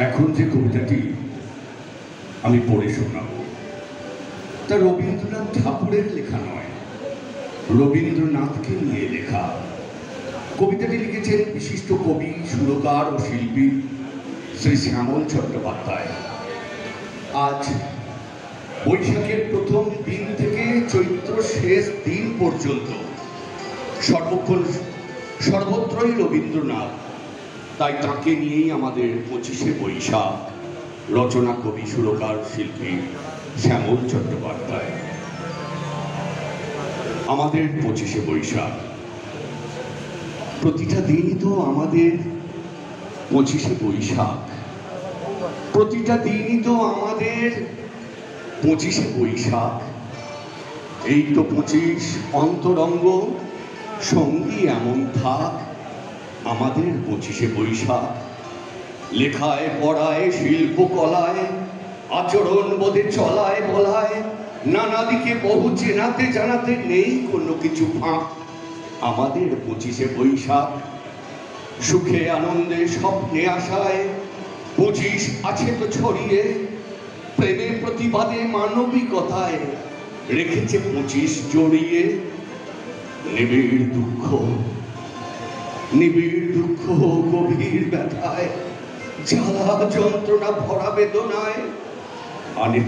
এখন যে কবিতাটি আমি পড়ে শোনাব তা রবীন্দ্রনাথ ঠাকুরের লেখা নয়, রবীন্দ্রনাথকে নিয়ে লেখা। কবিতাটি লিখেছেন বিশিষ্ট কবি, সুরকার ও শিল্পী শ্রী শ্যামল চট্টোপাধ্যায়। আজ বৈশাখের প্রথম দিন থেকে চৈত্র শেষ দিন পর্যন্ত সর্বক্ষণ সর্বত্রই রবীন্দ্রনাথ, তাই তাকে নিয়েই আমাদের 25শে বৈশাখ। রচনা কবি, সুরকার, শিল্পী শ্যামল চট্টোপাধ্যায়। আমাদের 25শে বৈশাখ, প্রতিটা দিনই তো আমাদের 25শে বৈশাখ, প্রতিটা দিনই তো আমাদের 25শে বৈশাখ। এই তো 25 অন্তরঙ্গ সঙ্গী এমন থাক আমাদের 25শে বৈশাখ। লেখায় পড়ায় শিল্পকলায় আচরণ বোধে চলায় বলায় নানা দিকে বহু চেনাতে জানাতে নেই কোনো কিছু ফাঁক আমাদের 25শে বৈশাখ। সুখে আনন্দে স্বপ্নে আশায় 25 আছে তো ছড়িয়ে, প্রেমে প্রতিবাদে মানবিকতায় রেখেছে 25 জড়িয়ে। নিবিড় দুঃখ গভীর ব্যথায় জ্বালা যন্ত্রণা ভরা বেদনায় আনে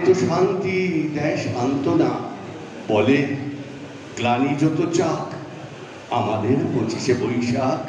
তো শান্তি দেয় সান্ত্বনা। বলে গ্লানি যত চাক আমাদের 25শে বৈশাখ।